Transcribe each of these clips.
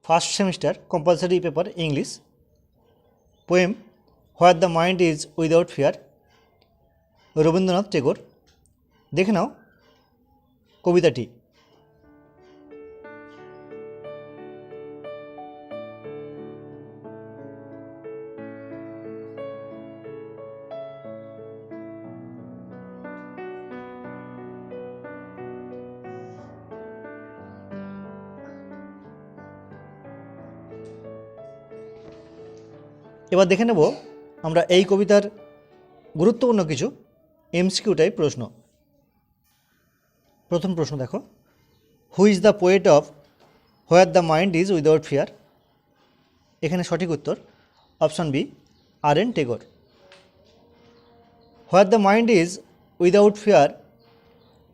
First semester compulsory paper English, poem where the mind is without fear, Rabindranath Tagore. দেখে নাও কবিতাটি। এবার দেখে নেব আমরা এই কবিতার গুরুত্বপূর্ণ কিছু এমসিকিউ টাইপ প্রশ্ন। প্রথম প্রশ্ন দেখো, who is the poet of where the mind is without fear? এখানে সঠিক উত্তর option B, R N Tagore. Where the mind is without fear,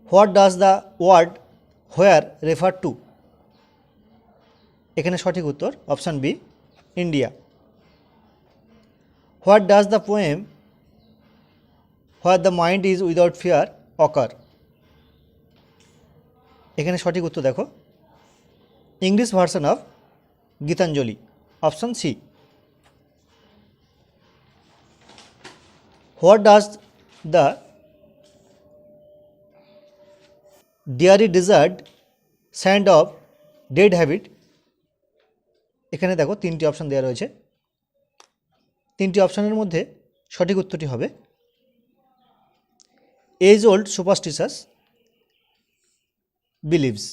what does the word where refer to? এখানে সঠিক উত্তর option B, India. What does the poem where the mind is without fear occur? এখানে সঠিক উত্তর দেখো English version of Gitanjali, option C. What does the dreary desert sand of dead habit? এখানে দেখো তিনটি অপশান দেওয়া রয়েছে, তিনটি অপশানের মধ্যে সঠিক উত্তরটি হবে as old superstitious beliefs,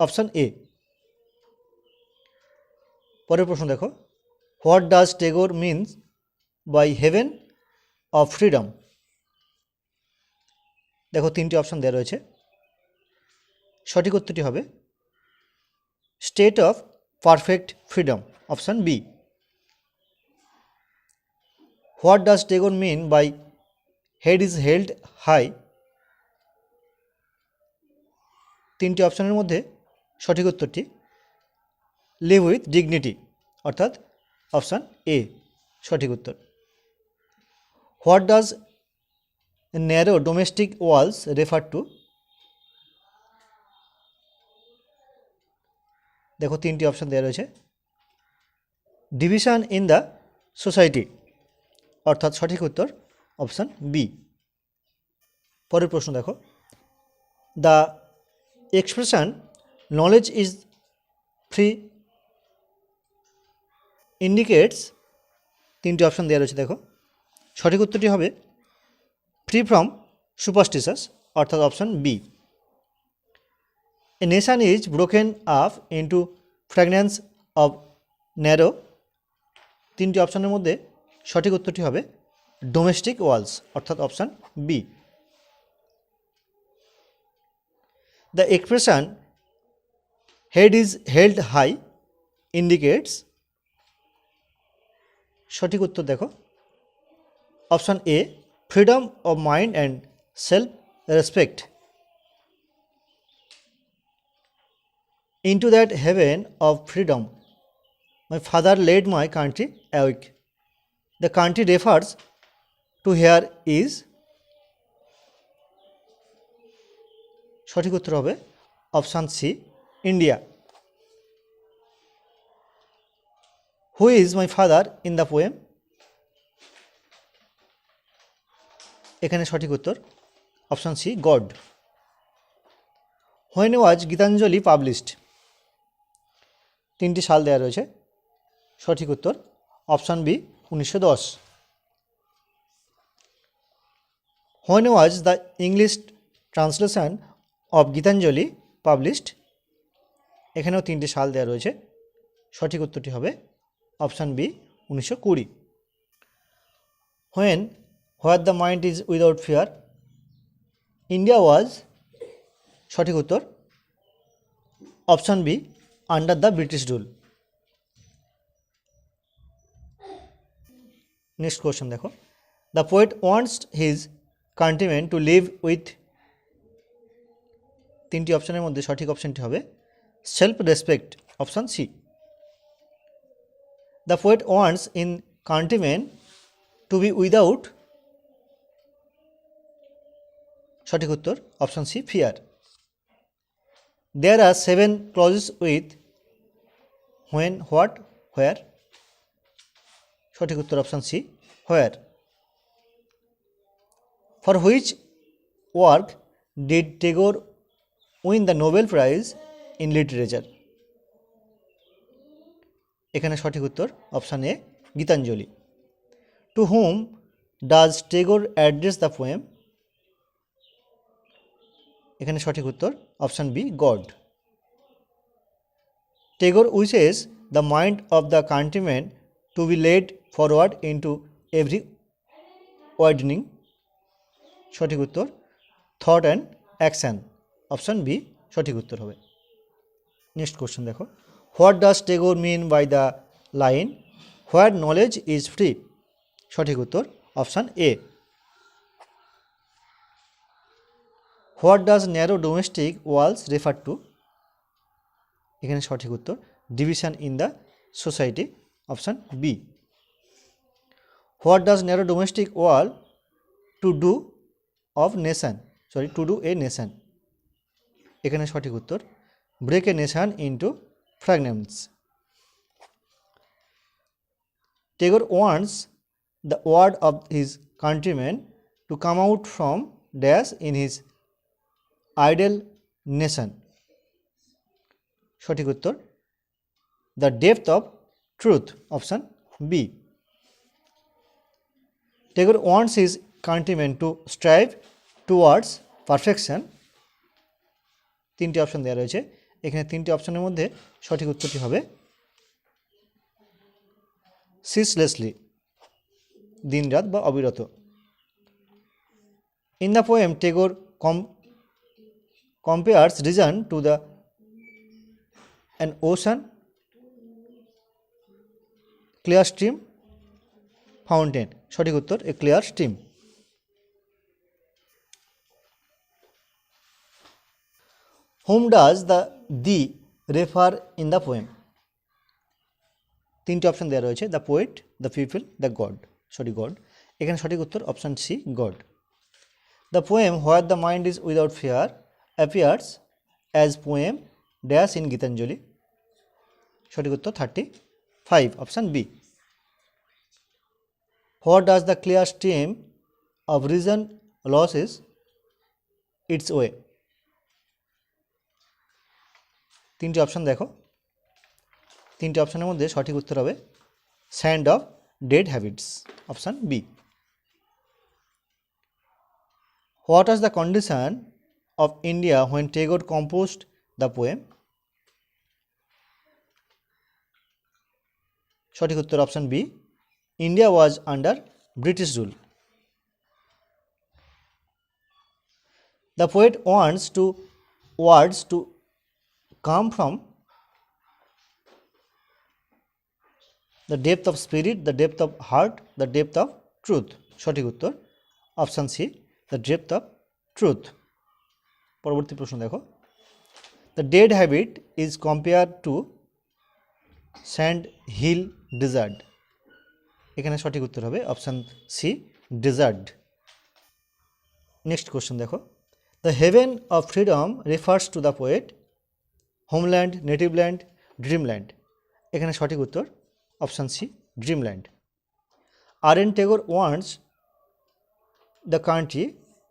option A. পরের প্রশ্ন দেখো, what does Tagore means by heaven of freedom? দেখো তিনটি অপশান দেওয়া রয়েছে, সঠিক উত্তরটি হবে state of perfect freedom, option B. What does Tagore mean by head is held high? তিনটি অপশানের মধ্যে সঠিক উত্তরটি লিভ উইথ ডিগনিটি, অর্থাৎ অপশান এ সঠিক উত্তর। What does narrow domestic walls refer to? দেখো তিনটি অপশান দেওয়া রয়েছে, ডিভিশন ইন দ্য সোসাইটি, অর্থাৎ সঠিক উত্তর অপশান বি। পরের প্রশ্ন দেখো, the expression knowledge is free indicates, তিনটি অপশান দেওয়া রয়েছে, দেখো সঠিক উত্তরটি হবে ফ্রি ফ্রম সুপারস্টিশাস, অর্থাৎ option B. A nation is broken up into fragments of narrow, তিনটি অপশানের মধ্যে সঠিক উত্তরটি হবে ডোমেস্টিক ওয়ালস, অর্থাৎ option B. The expression head is held high indicates, সঠিক উত্তর দেখো option A freedom of mind and self respect. Into that heaven of freedom my father let my country awake, the country refers to here is, সঠিক উত্তর হবে option C India. Who is my father in the poem? এখানে সঠিক উত্তর option C God. When was Gitanjali published? তিনটি সাল দেওয়া রয়েছে, সঠিক উত্তর option B 1910। When was the English translation of Gitanjali published? এখানেও তিনটি সাল দেওয়া রয়েছে, সঠিক উত্তরটি হবে option B 1920। When where the mind is without fear India was, সঠিক উত্তর option B under the British rule. Next question দেখো, the poet wants his countrymen to live with, তিনটি অপশানের মধ্যে সঠিক অপশানটি হবে self respect, option C. The poet wants in countrymen to be without, সঠিক উত্তর option C fear. There are 7 clauses with when, what, where. সঠিক উত্তর option C, where. For which work did Tagore win the Nobel prize in literature? এখানে সঠিক উত্তর option A, Gitanjali. To whom does Tagore address the poem? এখানে সঠিক উত্তর option B, God. Tagore wishes the mind of the countryman to be led forward into every ওয়ার্ডনিং। সঠিক উত্তর thought and action, option B সঠিক উত্তর হবে। নেক্সট কোশ্চেন দেখো, what does Tagore mean by the line where knowledge is free? সঠিক উত্তর option A. What does narrow domestic walls refer to? এখানে সঠিক উত্তর division in the society, option B. What does narrow domestic wall to do of nation, to do a nation? এখানে সঠিক উত্তর break a nation into fragments. Tagore wants the word of his countrymen to come out from dash in his ideal nation. সঠিক উত্তর the depth of truth, option B. Tagore wants his countrymen to strive towards perfection. তিনটি option দেওয়া রয়েছে, এখানে তিনটি অপশনের মধ্যে সঠিক উত্তরটি হবে ceaselessly, দিন রাত বা অবিরত। In the poem Tagore compares reason to an ocean, clear stream, fountain. সঠিক উত্তর a clear stream. Whom does the refer in the poem? তিনটি অপশন দেওয়া রয়েছে, the poet, the people, the God. God. এখানে সঠিক উত্তর option C, God. The poem where the mind is without fear appears as poem dash in Gitanjali. সঠিক উত্তর 35, option B. What does the clear stream of reason loses its way? তিনটি option দেখো, তিনটি অপশানের মধ্যে সঠিক উত্তর হবে sand of dead habits, option B. What was the condition of India when Tagore composed the poem? সঠিক উত্তর option B, India was under British rule. The poet wants to words to come from the depth of spirit, the depth of heart, the depth of truth. সঠিক উত্তর option C, the depth of truth. পরবর্তী প্রশ্ন দেখো, the dead habit is compared to sand hill desert. এখানে সঠিক উত্তর হবে option C, desert. Next question দেখো, the heaven of freedom refers to the poet homeland, native land, dreamland. এখানে সঠিক উত্তর option C, dreamland. R N. Tagore wants the country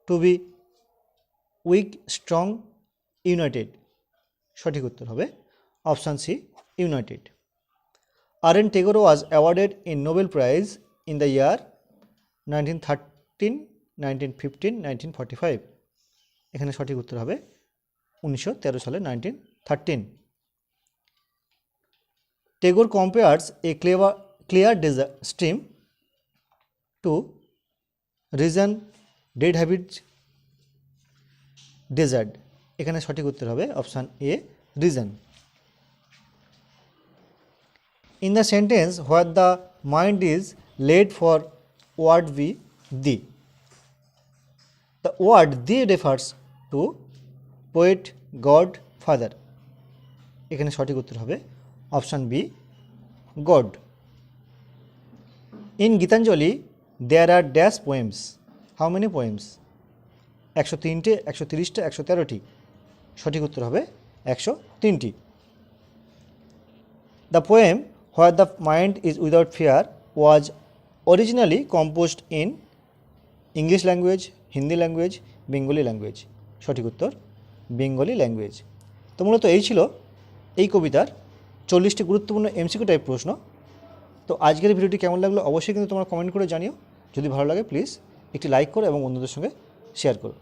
to be weak, strong, united. সঠিক উত্তর হবে option C, united. R N. Tagore was awarded in Nobel Prize in the year 1913, 1915, 1945. এখানে সঠিক উত্তর হবে 1913 সালে, 1913. Tagore compares a clear stream to reason, dead habit, desert. এখানে সঠিক উত্তর হবে option A, reason. In the sentence where the mind is laid for word be the. The word the refers to poet, God, father. এখানে সঠিক উত্তর হবে option B, গড। In Gitanjali there are dash poems, how many poems? 103টে, 130টে, 113টি। সঠিক উত্তর হবে 103টি। The poem where the mind is without fear was originally composed in English language, Hindi language, Bengali language. সঠিক উত্তর বেঙ্গলি ল্যাঙ্গুয়েজ। তো মূলত এই ছিল এই কবিতার 40টি গুরুত্বপূর্ণ এমসিকিউ টাইপ প্রশ্ন। তো আজকের ভিডিওটি কেমন লাগলো অবশ্যই কিন্তু তোমরা কমেন্ট করে জানিও। যদি ভালো লাগে প্লিজ একটি লাইক করো এবং বন্ধুদের সঙ্গে শেয়ার করো।